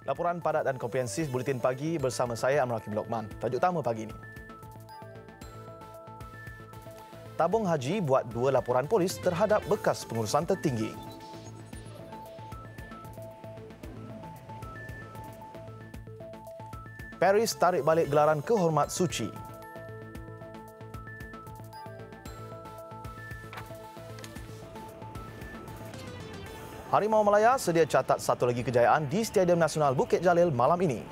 Laporan padat dan komprehensif Buletin Pagi bersama saya Amar Hakim Lokman. Tajuk utama pagi ini. Tabung Haji buat 2 laporan polis terhadap bekas pengurusan tertinggi. Paris tarik balik gelaran kehormat suci. Harimau Malaya sedia catat satu lagi kejayaan di Stadium Nasional Bukit Jalil malam ini.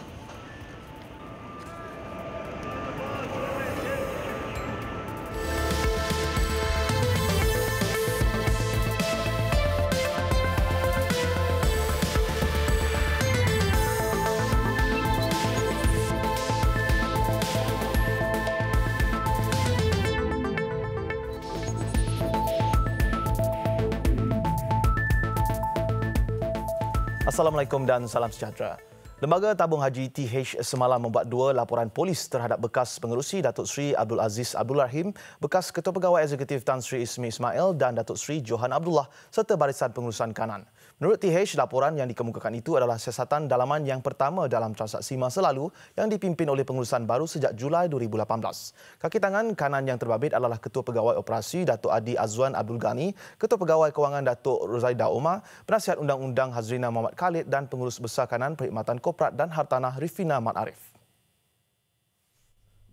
Assalamualaikum dan salam sejahtera. Lembaga Tabung Haji TH semalam membuat 2 laporan polis terhadap bekas pengerusi Datuk Seri Abdul Aziz Abdul Rahim, bekas Ketua Pegawai Eksekutif Tan Sri Ismi Ismail dan Datuk Seri Johan Abdullah serta Barisan Pengurusan Kanan. Menurut TH, laporan yang dikemukakan itu adalah siasatan dalaman yang pertama dalam transaksi masa lalu yang dipimpin oleh pengurusan baru sejak Julai 2018. Kaki tangan kanan yang terbabit adalah Ketua Pegawai Operasi Datuk Adi Azwan Abdul Ghani, Ketua Pegawai Kewangan Datuk Rozaida Omar, Penasihat Undang-Undang Hazrina Muhammad Khalid dan Pengurus Besar Kanan Perkhidmatan Korporat dan Hartanah Rifina Mat Arif.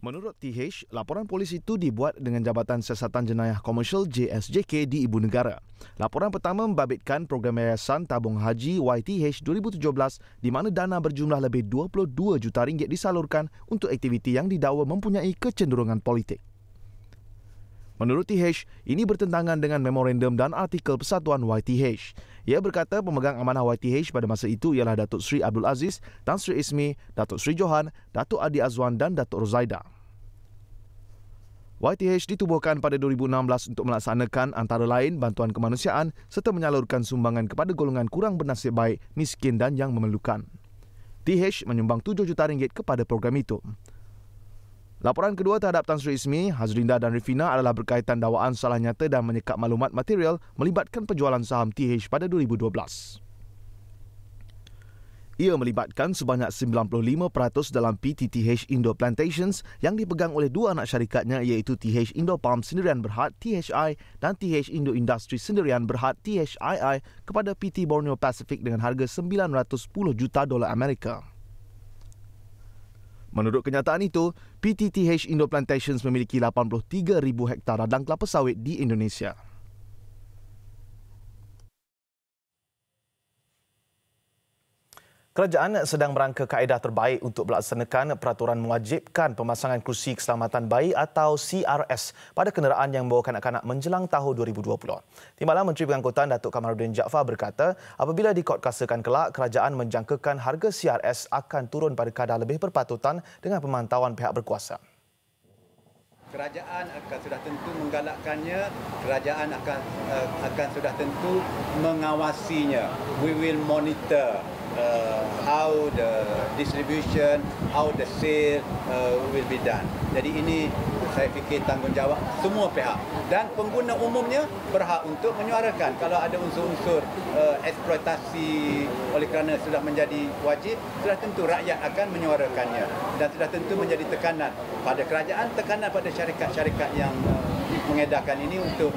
Menurut TH, laporan polis itu dibuat dengan Jabatan Siasatan Jenayah Komersial JSJK di Ibu Negara. Laporan pertama membabitkan program Yayasan Tabung Haji YTH 2017 di mana dana berjumlah lebih 22 juta ringgit disalurkan untuk aktiviti yang didakwa mempunyai kecenderungan politik. Menurut TH, ini bertentangan dengan memorandum dan artikel Persatuan YTH. Ia berkata pemegang amanah YTH pada masa itu ialah Datuk Seri Abdul Aziz, Tan Sri Ismi, Datuk Seri Johan, Datuk Adi Azwan dan Datuk Rozaida. YTH ditubuhkan pada 2016 untuk melaksanakan antara lain bantuan kemanusiaan serta menyalurkan sumbangan kepada golongan kurang bernasib baik, miskin dan yang memerlukan. TH menyumbang 7 juta ringgit kepada program itu. Laporan kedua terhadap Tan Sri Ismi, Hazrinda dan Rifina adalah berkaitan dakwaan salah nyata dan menyekap maklumat material melibatkan penjualan saham TH pada 2012. Ia melibatkan sebanyak 95% dalam PTTH Indo Plantations yang dipegang oleh 2 anak syarikatnya iaitu TH Indo Palm Sendirian Berhad THI dan TH Indo Industri Sendirian Berhad THII kepada PT Borneo Pacific dengan harga $910 juta Amerika. Menurut kenyataan itu, PTTH Indo Plantations memiliki 83,000 hektar ladang kelapa sawit di Indonesia. Kerajaan sedang merangka kaedah terbaik untuk melaksanakan peraturan mewajibkan pemasangan kerusi keselamatan bayi atau CRS pada kenderaan yang membawa kanak-kanak menjelang tahun 2020. Timbalan Menteri Pengangkutan Datuk Kamaluddin Jaafar berkata, apabila dikontkasakan kelak, kerajaan menjangkakan harga CRS akan turun pada kadar lebih berpatutan dengan pemantauan pihak berkuasa. Kerajaan akan sudah tentu menggalakkannya, kerajaan akan sudah tentu mengawasinya. We will monitor how the distribution, how the sale will be done. Jadi ini saya fikir tanggungjawab semua pihak dan pengguna umumnya berhak untuk menyuarakan kalau ada unsur-unsur eksploitasi oleh kerana sudah menjadi wajib, sudah tentu rakyat akan menyuarakannya dan sudah tentu menjadi tekanan pada kerajaan, tekanan pada syarikat-syarikat yang mengedarkan ini untuk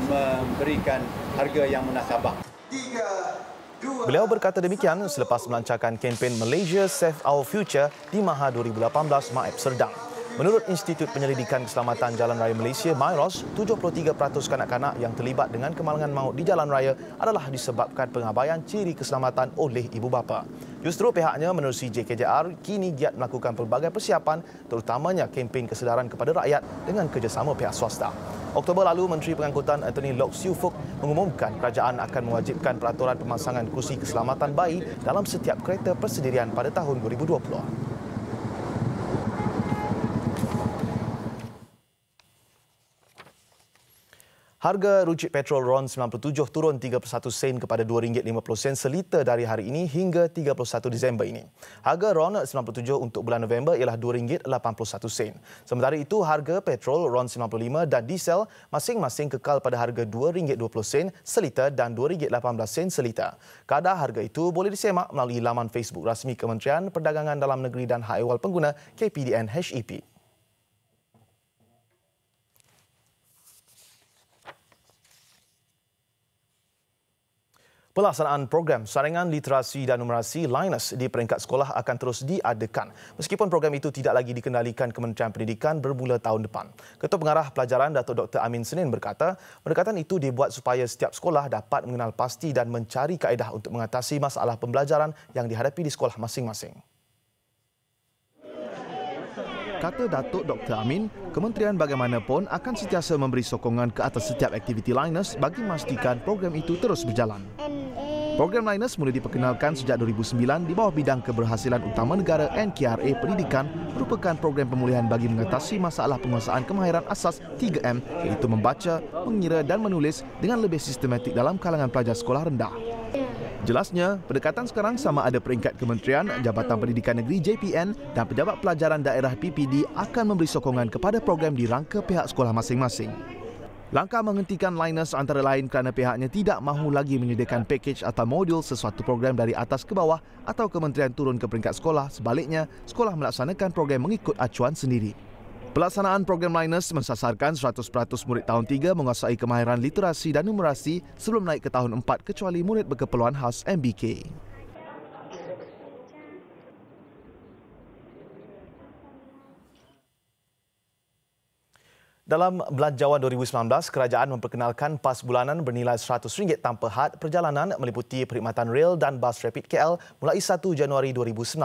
memberikan harga yang munasabah. Beliau berkata demikian selepas melancarkan kempen Malaysia Save Our Future di Maha 2018 Maib Serdang. Menurut Institut Penyelidikan Keselamatan Jalan Raya Malaysia, MIROS, 73% kanak-kanak yang terlibat dengan kemalangan maut di jalan raya adalah disebabkan pengabaian ciri keselamatan oleh ibu bapa. Justru pihaknya menerusi JKJR kini giat melakukan pelbagai persiapan terutamanya kempen kesedaran kepada rakyat dengan kerjasama pihak swasta. Oktober lalu, Menteri Pengangkutan Anthony Lok Siu Fuk mengumumkan kerajaan akan mewajibkan peraturan pemasangan kerusi keselamatan bayi dalam setiap kereta persendirian pada tahun 2020. Harga runcit petrol RON 97 turun 31 sen kepada RM2.50 seliter dari hari ini hingga 31 Disember ini. Harga RON 97 untuk bulan November ialah RM2.81. Sementara itu, harga petrol RON 95 dan diesel masing-masing kekal pada harga RM2.20 seliter dan RM2.18 seliter. Kadar harga itu boleh disemak melalui laman Facebook rasmi Kementerian Perdagangan Dalam Negeri dan Hak Ehwal Pengguna KPDN HEP. Pelaksanaan program saringan literasi dan numerasi Linus di peringkat sekolah akan terus diadakan meskipun program itu tidak lagi dikendalikan Kementerian Pendidikan bermula tahun depan. Ketua Pengarah Pelajaran Datuk Dr. Amin Senin berkata, pendekatan itu dibuat supaya setiap sekolah dapat mengenal pasti dan mencari kaedah untuk mengatasi masalah pembelajaran yang dihadapi di sekolah masing-masing. Kata Datuk Dr. Amin, kementerian bagaimanapun akan sentiasa memberi sokongan ke atas setiap aktiviti Linus bagi memastikan program itu terus berjalan. Program Linus mula diperkenalkan sejak 2009 di bawah bidang keberhasilan utama negara NKRA Pendidikan merupakan program pemulihan bagi mengatasi masalah penguasaan kemahiran asas 3M iaitu membaca, mengira dan menulis dengan lebih sistematik dalam kalangan pelajar sekolah rendah. Jelasnya, pendekatan sekarang sama ada peringkat Kementerian, Jabatan Pendidikan Negeri JPN dan Pejabat Pelajaran Daerah PPD akan memberi sokongan kepada program di rangka pihak sekolah masing-masing. Langkah menghentikan Linus antara lain kerana pihaknya tidak mahu lagi menyediakan pakej atau modul sesuatu program dari atas ke bawah atau kementerian turun ke peringkat sekolah. Sebaliknya, sekolah melaksanakan program mengikut acuan sendiri. Pelaksanaan program Linus mensasarkan 100% murid tahun 3 menguasai kemahiran literasi dan numerasi sebelum naik ke tahun 4 kecuali murid berkeperluan khas MBK. Dalam Belanjawan 2019, kerajaan memperkenalkan pas bulanan bernilai RM100 tanpa had perjalanan meliputi perkhidmatan rel dan bas rapid KL mulai 1 Januari 2019.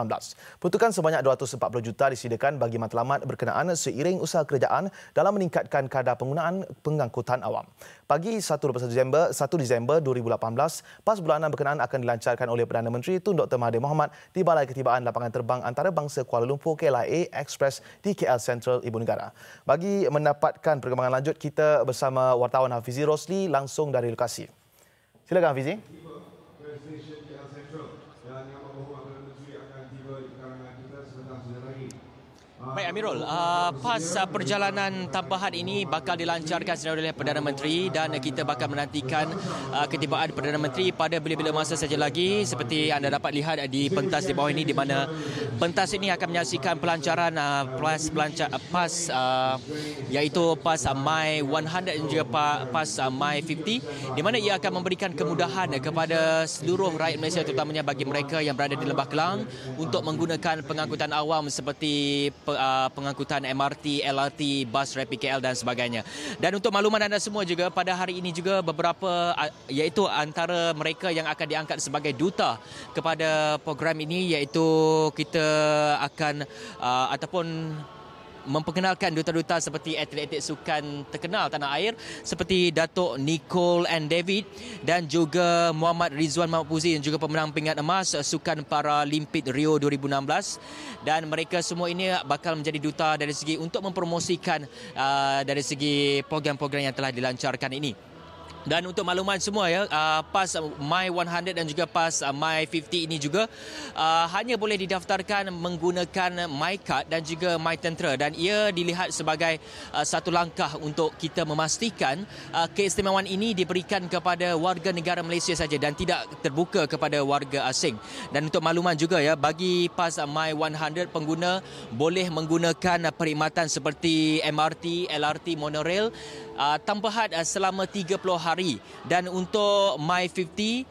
Peruntukan sebanyak 240 juta disediakan bagi matlamat berkenaan seiring usaha kerajaan dalam meningkatkan kadar penggunaan pengangkutan awam. Pagi 1 Disember 2018, pas bulanan berkenaan akan dilancarkan oleh Perdana Menteri Tun Dr. Mahathir Mohamad di Balai Ketibaan Lapangan Terbang Antarabangsa Kuala Lumpur KLIA Express di KL Central Ibu Negara. Bagi mendapatkan perkembangan lanjut, kita bersama wartawan Hafizi Rosli langsung dari lokasi. Silakan Hafizi. Baik Amirul, pas perjalanan tanpa had ini bakal dilancarkan secara oleh Perdana Menteri dan kita bakal menantikan ketibaan Perdana Menteri pada bila-bila masa saja lagi seperti anda dapat lihat di pentas di bawah ini di mana pentas ini akan menyaksikan pelancaran pas iaitu pas My 100 dan juga pas My 50 di mana ia akan memberikan kemudahan kepada seluruh rakyat Malaysia terutamanya bagi mereka yang berada di Lembah Kelang untuk menggunakan pengangkutan awam seperti pengangkutan MRT, LRT, bas rapid KL dan sebagainya. Dan untuk makluman anda semua juga, pada hari ini juga beberapa iaitu antara mereka yang akan diangkat sebagai duta kepada program ini iaitu kita akan ataupun memperkenalkan duta-duta seperti atlet-atlet sukan terkenal tanah air seperti Datuk Nicole and David dan juga Muhammad Rizwan Mahmud Puzi dan juga pemenang pingat emas Sukan Paralimpik Rio 2016 dan mereka semua ini bakal menjadi duta dari segi untuk mempromosikan dari segi program-program yang telah dilancarkan ini. Dan untuk makluman semua ya, pas My 100 dan juga pas My 50 ini juga hanya boleh didaftarkan menggunakan MyCard dan juga MyTentera dan ia dilihat sebagai satu langkah untuk kita memastikan keistimewaan ini diberikan kepada warga negara Malaysia saja dan tidak terbuka kepada warga asing. Dan untuk makluman juga ya, bagi pas My 100 pengguna boleh menggunakan perkhidmatan seperti MRT, LRT, monorail tanpa had selama 30 hari dan untuk My 50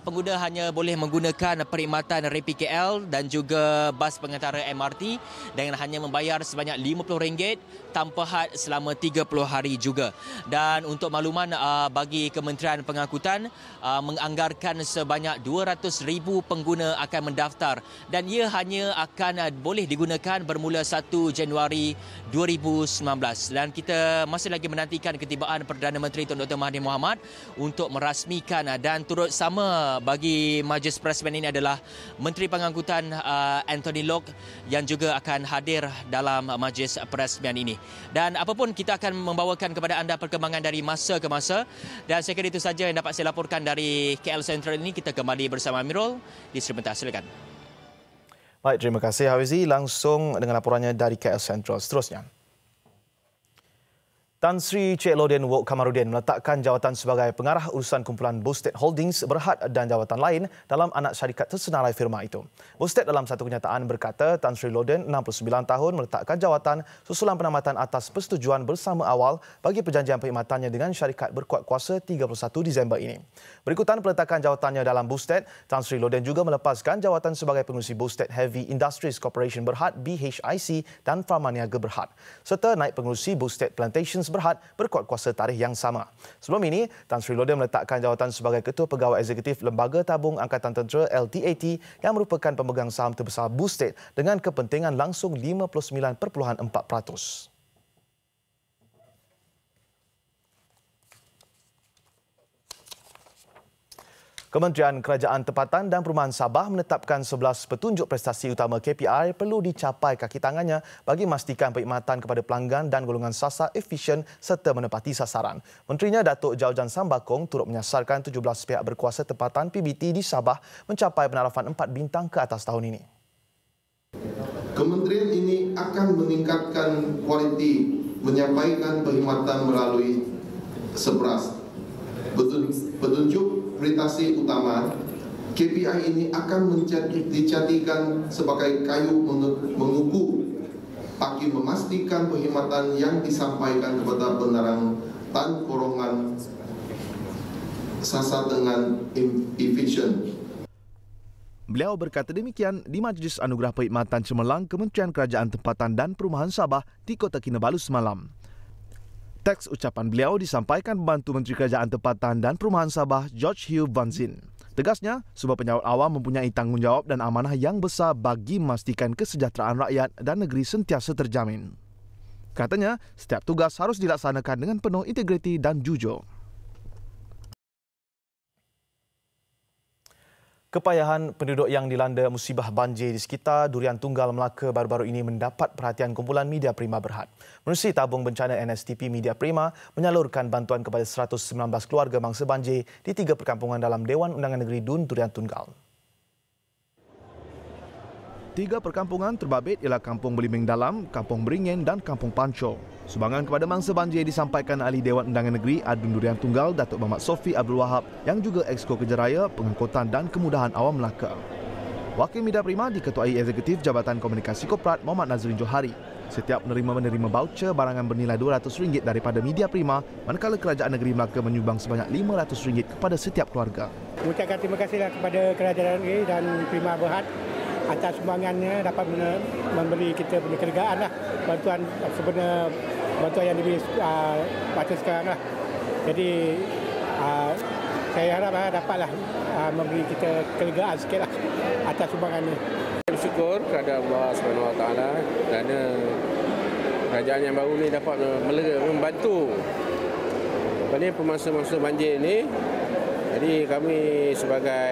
pengguna hanya boleh menggunakan perkhidmatan rapid KL dan juga bas pengantar MRT dengan hanya membayar sebanyak RM50 tanpa had selama 30 hari juga. Dan untuk makluman bagi Kementerian Pengangkutan menganggarkan sebanyak 200,000 pengguna akan mendaftar dan ia hanya akan boleh digunakan bermula 1 Januari 2019 dan kita masih lagi menantikan ketibaan Perdana Menteri Tun Dr. Mahathir Mohamad untuk merasmikan dan turut sama utama bagi Majlis Presiden ini adalah Menteri Pengangkutan Anthony Loke yang juga akan hadir dalam Majlis Presiden ini. Dan apapun kita akan membawakan kepada anda perkembangan dari masa ke masa. Dan saya kira itu saja yang dapat saya laporkan dari KL Sentral ini. Kita kembali bersama Amirul di Sebentar. Silakan. Baik, terima kasih Hafizi. Langsung dengan laporannya dari KL Sentral. Seterusnya. Tan Sri Cik Loden Wok Kamarudin meletakkan jawatan sebagai pengarah urusan kumpulan Bosted Holdings Berhad dan jawatan lain dalam anak syarikat tersenarai firma itu. Bosted dalam satu kenyataan berkata Tan Sri Loden, 69 tahun, meletakkan jawatan susulan penamatan atas persetujuan bersama awal bagi perjanjian perkhidmatannya dengan syarikat berkuat kuasa 31 Disember ini. Berikutan peletakan jawatannya dalam Bosted, Tan Sri Loden juga melepaskan jawatan sebagai pengurusi Bosted Heavy Industries Corporation Berhad BHIC dan Farmaniaga Berhad, serta naib pengurusi Bosted Plantations Berhad berkuat kuasa tarikh yang sama. Sebelum ini, Tan Sri Loden meletakkan jawatan sebagai Ketua Pegawai Eksekutif Lembaga Tabung Angkatan Tentera LTAT yang merupakan pemegang saham terbesar Bosted dengan kepentingan langsung 59.4%. Kementerian Kerajaan Tempatan dan Perumahan Sabah menetapkan 11 petunjuk prestasi utama KPI perlu dicapai kaki tangannya bagi memastikan perkhidmatan kepada pelanggan dan golongan sasar efisien serta menepati sasaran. Menterinya Datuk Jaujan Sambakong turut menyasarkan 17 pihak berkuasa tempatan PBT di Sabah mencapai penarafan 4 bintang ke atas tahun ini. Kementerian ini akan meningkatkan kualiti menyampaikan perkhidmatan melalui 11 petunjuk prestasi utama. KPI ini akan dijadikan sebagai kayu mengukur bagi memastikan perkhidmatan yang disampaikan kepada penerang korongan sasar dengan efisien. Beliau berkata demikian di Majlis Anugerah Perkhidmatan Cemerlang Kementerian Kerajaan Tempatan dan Perumahan Sabah di Kota Kinabalu semalam. Teks ucapan beliau disampaikan Pembantu Menteri Kerajaan Tempatan dan Perumahan Sabah, George Hugh Van Zin. Tegasnya, semua penyaut awam mempunyai tanggungjawab dan amanah yang besar bagi memastikan kesejahteraan rakyat dan negeri sentiasa terjamin. Katanya, setiap tugas harus dilaksanakan dengan penuh integriti dan jujur. Kepayahan penduduk yang dilanda musibah banjir di sekitar Durian Tunggal, Melaka baru-baru ini mendapat perhatian kumpulan Media Prima Berhad. Menerusi tabung bencana NSTP Media Prima menyalurkan bantuan kepada 119 keluarga mangsa banjir di 3 perkampungan dalam Dewan Undangan Negeri Dun Durian Tunggal. 3 perkampungan terbabit ialah Kampung Belimbing Dalam, Kampung Beringin dan Kampung Panco. Sumbangan kepada mangsa banjir disampaikan ahli Dewan Undangan Negeri Adun Durian Tunggal, Datuk Muhammad Sofi Abdul Wahab yang juga Exco Kejaraya, Pengangkutan dan Kemudahan Awam Melaka. Wakil Media Prima diketuai Eksekutif Jabatan Komunikasi Korporat Muhammad Nazrin Johari. Setiap penerima menerima voucher barangan bernilai RM200 daripada Media Prima, manakala Kerajaan Negeri Melaka menyumbang sebanyak RM500 kepada setiap keluarga. Mengucapkan terima kasihlah kepada Kerajaan Negeri dan Prima Berhad atas sumbangannya dapat memberi kita punya kelegaan lah, bantuan yang lebih patut sekarang lah. Jadi saya harap dapatlah memberi kita kelegaan sikit lah atas sumbangannya. Bersyukur kepada Allah SWT kerana kerajaan yang baru ni dapat membantu pemangsa-mangsa banjir ni. Jadi kami sebagai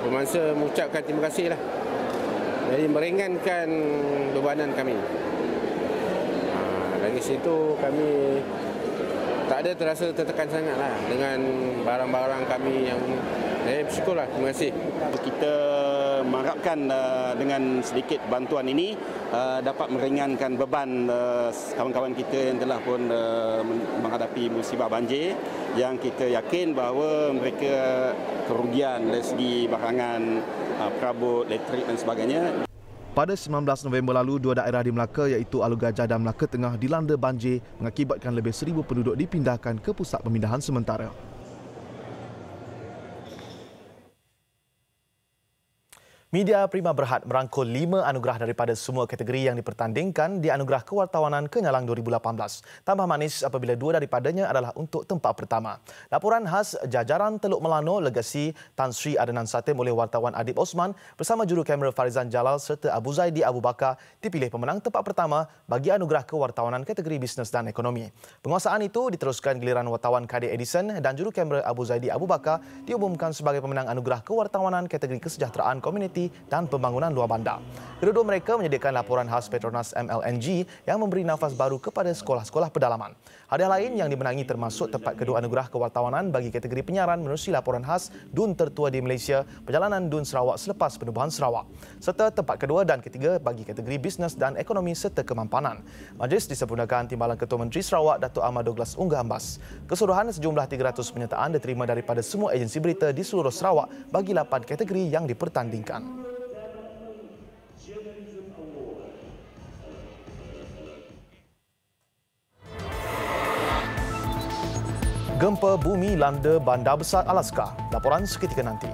pemangsa mengucapkan terima kasih lah. Jadi meringankan bebanan kami. Dari situ kami tak ada terasa tertekan sangatlah dengan barang-barang kami yang bersyukurlah. Terima kasih. Kita mengharapkan dengan sedikit bantuan ini dapat meringankan beban kawan-kawan kita yang telah pun menghadapi musibah banjir, yang kita yakin bahawa mereka kerugian dari segi barangan, perabot, elektrik dan sebagainya. Pada 19 November lalu, 2 daerah di Melaka iaitu Alor Gajah dan Melaka Tengah dilanda banjir mengakibatkan lebih 1,000 penduduk dipindahkan ke pusat pemindahan sementara. Media Prima Berhad merangkul 5 anugerah daripada semua kategori yang dipertandingkan di Anugerah Kewartawanan Kenyalang 2018. Tambah manis apabila 2 daripadanya adalah untuk tempat pertama. Laporan khas jajaran Teluk Melano Legasi Tan Sri Adnan Satim oleh wartawan Adib Osman bersama juru kamera Farizan Jalal serta Abu Zaidi Abu Bakar dipilih pemenang tempat pertama bagi Anugerah Kewartawanan kategori Bisnes dan Ekonomi. Penguasaan itu diteruskan giliran wartawan Kadir Edison dan juru kamera Abu Zaidi Abu Bakar diumumkan sebagai pemenang Anugerah Kewartawanan kategori Kesejahteraan Komuniti dan Pembangunan Luar Bandar. Kedua-dua mereka menyediakan laporan khas Petronas MLNG yang memberi nafas baru kepada sekolah-sekolah pedalaman. Hadiah lain yang dimenangi termasuk tempat kedua Anugerah Kewartawanan bagi kategori penyiaran menerusi laporan khas Dun tertua di Malaysia, Perjalanan Dun Sarawak selepas penubuhan Sarawak, serta tempat kedua dan ketiga bagi kategori Bisnes dan Ekonomi serta Kemampanan. Majlis disempurnakan Timbalan Ketua Menteri Sarawak Datuk Ahmad Douglas Unggah Ambas. Keseluruhan sejumlah 300 penyertaan diterima daripada semua agensi berita di seluruh Sarawak bagi 8 kategori yang dipertandingkan. Gempa bumi landa bandar besar Alaska. Laporan seketika nanti.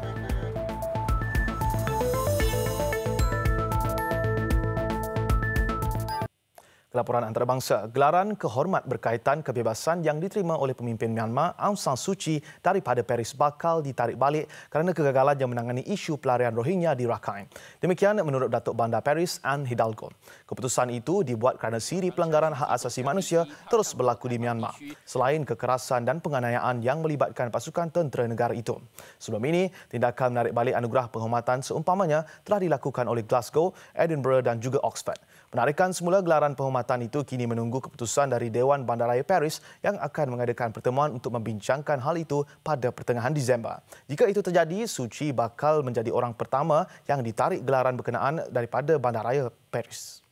Laporan antarabangsa, gelaran kehormat berkaitan kebebasan yang diterima oleh pemimpin Myanmar Aung San Suu Kyi daripada Paris bakal ditarik balik kerana kegagalannya menangani isu pelarian Rohingya di Rakhine. Demikian menurut Datuk Bandar Paris Anne Hidalgo. Keputusan itu dibuat kerana siri pelanggaran hak asasi manusia terus berlaku di Myanmar, selain kekerasan dan penganiayaan yang melibatkan pasukan tentera negara itu. Sebelum ini, tindakan menarik balik anugerah penghormatan seumpamanya telah dilakukan oleh Glasgow, Edinburgh dan juga Oxford. Penarikan semula gelaran penghormatan itu kini menunggu keputusan dari Dewan Bandaraya Paris yang akan mengadakan pertemuan untuk membincangkan hal itu pada pertengahan Disember. Jika itu terjadi, Suu Kyi bakal menjadi orang pertama yang ditarik gelaran berkenaan daripada Bandaraya Paris.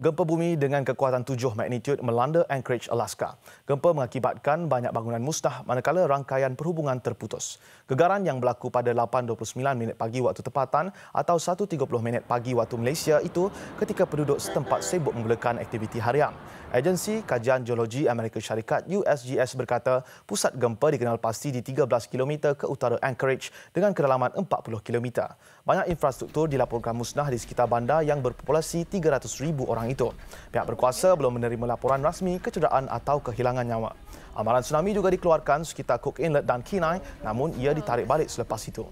Gempa bumi dengan kekuatan 7 magnitude melanda Anchorage, Alaska. Gempa mengakibatkan banyak bangunan musnah manakala rangkaian perhubungan terputus. Gegaran yang berlaku pada 8.29 minit pagi waktu tempatan atau 1.30 minit pagi waktu Malaysia itu ketika penduduk setempat sibuk memulakan aktiviti harian. Agensi Kajian Geologi Amerika Syarikat USGS berkata pusat gempa dikenal pasti di 13 km ke utara Anchorage dengan kedalaman 40 km. Banyak infrastruktur dilaporkan musnah di sekitar bandar yang berpopulasi 300,000 orang itu. Pihak berkuasa belum menerima laporan rasmi kecederaan atau kehilangan nyawa. Amaran tsunami juga dikeluarkan sekitar Cook Inlet dan Kenai, namun ia ditarik balik selepas itu.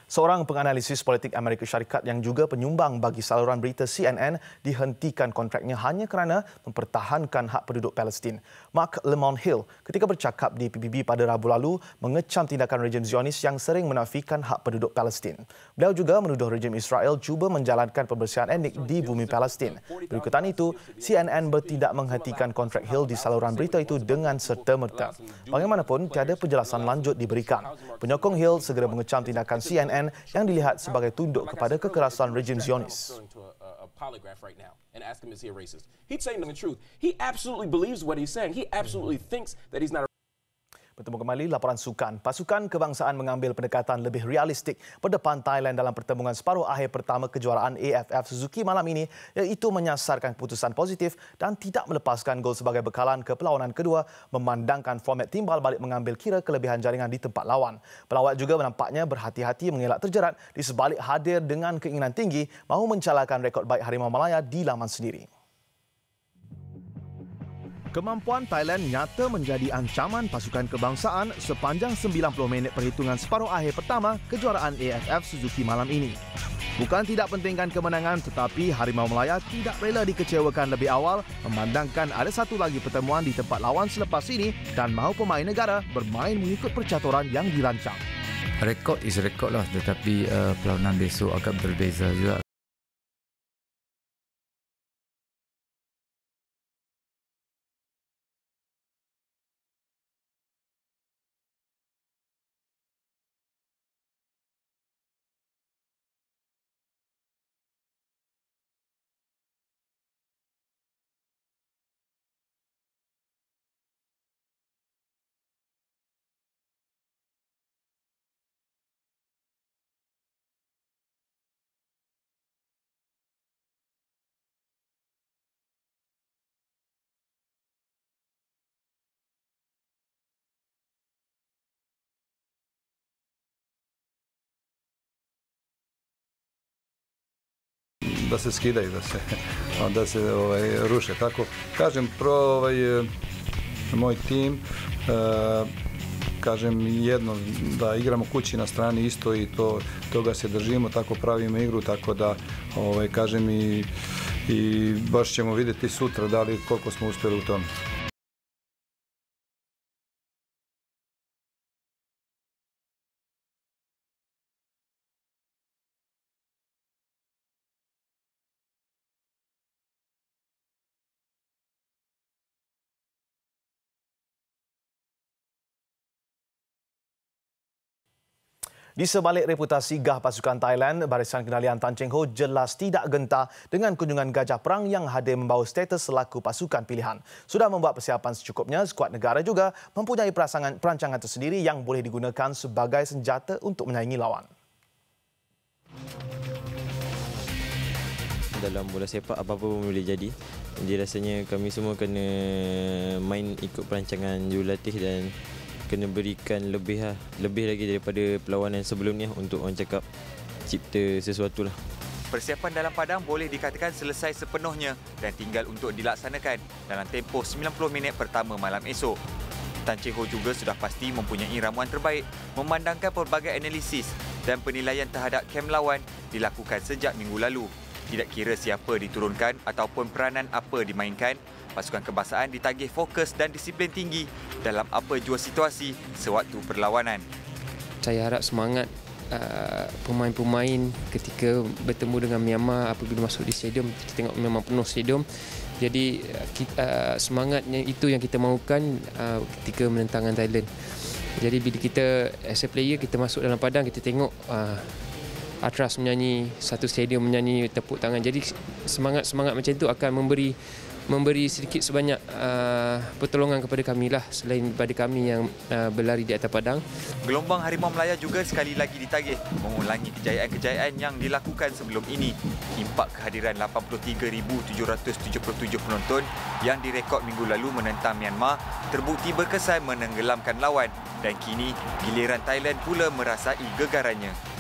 Seorang penganalisis politik Amerika Syarikat yang juga penyumbang bagi saluran berita CNN dihentikan kontraknya hanya kerana mempertahankan hak penduduk Palestin. Mark Lemon Hill ketika bercakap di PBB pada Rabu lalu mengecam tindakan rejim Zionis yang sering menafikan hak penduduk Palestin. Beliau juga menuduh rejim Israel cuba menjalankan pembersihan etnik di bumi Palestin. Berikutan itu, CNN bertindak menghentikan kontrak Hill di saluran berita itu dengan serta-merta. Bagaimanapun, tiada penjelasan lanjut diberikan. Penyokong Hill segera mengecam tindakan CNN yang dilihat sebagai tunduk kepada kekerasan rejim Zionis. Polygraph right now and ask him is he a racist. He's saying the truth. He absolutely believes what he's saying. He absolutely thinks that he's not a Bertemu kembali laporan sukan. Pasukan kebangsaan mengambil pendekatan lebih realistik berdepan Thailand dalam pertembungan separuh akhir pertama kejuaraan AFF Suzuki malam ini, iaitu menyasarkan keputusan positif dan tidak melepaskan gol sebagai bekalan ke perlawanan kedua memandangkan format timbal balik mengambil kira kelebihan jaringan di tempat lawan. Pelawat juga menampaknya berhati-hati mengelak terjerat di sebalik hadir dengan keinginan tinggi mahu mencalakan rekod baik Harimau Malaya di laman sendiri. Kemampuan Thailand nyata menjadi ancaman pasukan kebangsaan sepanjang 90 minit perhitungan separuh akhir pertama kejuaraan AFF Suzuki malam ini. Bukan tidak pentingkan kemenangan, tetapi Harimau Malaya tidak rela dikecewakan lebih awal memandangkan ada satu lagi pertemuan di tempat lawan selepas ini dan mahu pemain negara bermain mengikut percaturan yang dirancang. Rekod is rekod lah, tetapi perlawanan besok agak berbeza juga. da se skidaju, da se ruše. Tako, kažem, moj tim, kažem jedno, da igramo kući na strani isto i toga se držimo, tako pravimo igru, tako da, kažem, i baš ćemo vidjeti sutra da li koliko smo uspjeli u tome. Di sebalik reputasi gah pasukan Thailand, barisan kendalian Tan Cheng Ho jelas tidak gentar dengan kunjungan Gajah Perang yang hadir membawa status selaku pasukan pilihan. Sudah membuat persiapan secukupnya, skuad negara juga mempunyai perancangan tersendiri yang boleh digunakan sebagai senjata untuk menyaingi lawan. Dalam bola sepak apa-apa pun boleh jadi. Jadi rasanya kami semua kena main ikut perancangan jurulatih dan kena berikan lebih lagi daripada perlawanan sebelum ni untuk orang cakap cipta sesuatu lah. Persiapan dalam padang boleh dikatakan selesai sepenuhnya dan tinggal untuk dilaksanakan dalam tempoh 90 minit pertama malam esok. Tan Cheng Ho juga sudah pasti mempunyai ramuan terbaik memandangkan pelbagai analisis dan penilaian terhadap kem lawan dilakukan sejak minggu lalu. Tidak kira siapa diturunkan ataupun peranan apa dimainkan, pasukan kebangsaan ditagih fokus dan disiplin tinggi dalam apa jua situasi sewaktu perlawanan. Saya harap semangat pemain-pemain ketika bertemu dengan Myanmar apabila masuk di stadium, kita tengok memang penuh stadium. Jadi semangatnya itu yang kita mahukan ketika menentang Thailand. Jadi bila kita as a player kita masuk dalam padang, kita tengok Atras menyanyi, satu stadium menyanyi, tepuk tangan. Jadi semangat-semangat macam itu akan memberi sedikit sebanyak pertolongan kepada kami lah selain daripada kami yang berlari di atas padang. Gelombang Harimau Melaya juga sekali lagi ditagih mengulangi kejayaan-kejayaan yang dilakukan sebelum ini. Impak kehadiran 83,777 penonton yang direkod minggu lalu menentang Myanmar terbukti berkesan menenggelamkan lawan dan kini giliran Thailand pula merasai gegarannya.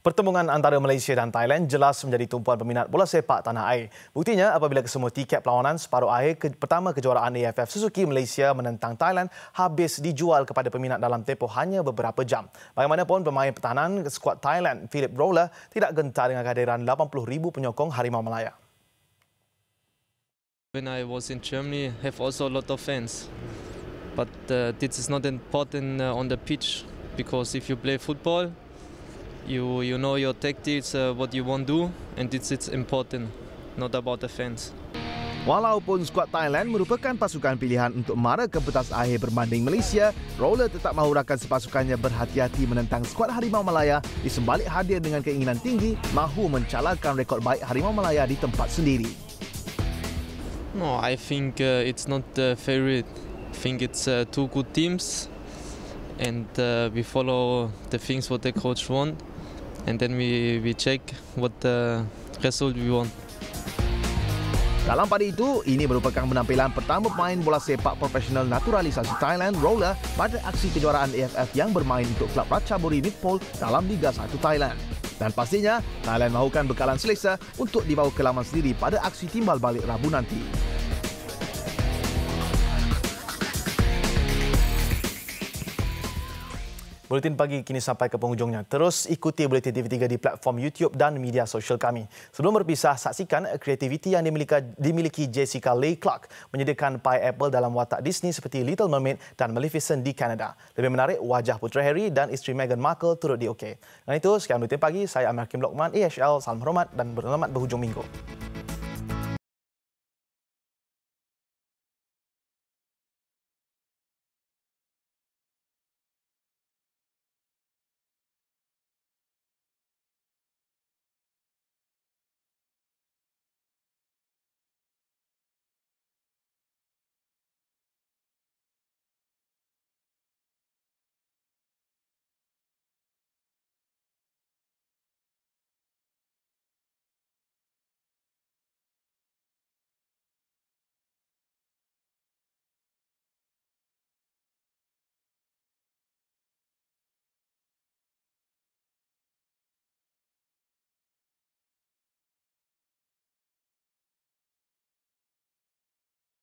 Pertembungan antara Malaysia dan Thailand jelas menjadi tumpuan peminat bola sepak tanah air. Buktinya apabila kesemua tiket perlawanan separuh akhir pertama kejuaraan AFF Suzuki Malaysia menentang Thailand habis dijual kepada peminat dalam tempoh hanya beberapa jam. Bagaimanapun, pemain pertahanan skuad Thailand, Philip Rowler, tidak gentar dengan kehadiran 80,000 penyokong Harimau Melaya. When I was in Germany, have also a lot of fans. But this is not important on the pitch because if you play football, you know your tactics, what you want to do, and it's important, not about the fans. Walaupun skuad Thailand merupakan pasukan pilihan untuk mara ke pentas akhir berbanding Malaysia, Rowler tetap mahu rakan sepasukannya berhati-hati menentang skuad Harimau Melaya di sebalik hadir dengan keinginan tinggi mahu mencalakan rekod baik Harimau Melaya di tempat sendiri. No, I think it's not the favorite. I think it's two good teams, and we follow the things what the coach want. And then we check what the result we want. Dalam pada itu, ini merupakan penampilan pertama pemain bola sepak profesional naturalisasi Thailand, Rowler, pada aksi kejuaraan AFF yang bermain untuk klub Ratchaburi Midpol dalam Liga 1 Thailand. Dan pastinya, Thailand mahukan bekalan selesa untuk dibawa ke laman sendiri pada aksi timbal balik Rabu nanti. Buletin pagi kini sampai ke penghujungnya. Terus ikuti Buletin TV3 di platform YouTube dan media sosial kami. Sebelum berpisah, saksikan kreativiti yang dimiliki Jessica Leigh Clark menyediakan pie apple dalam watak Disney seperti Little Mermaid dan Maleficent di Kanada. Lebih menarik, wajah Putera Harry dan isteri Meghan Markle turut di OK. Dan itu, sekian Buletin pagi. Saya Amir Hakim Lokman, AHL. Salam hormat dan selamat berhujung minggu.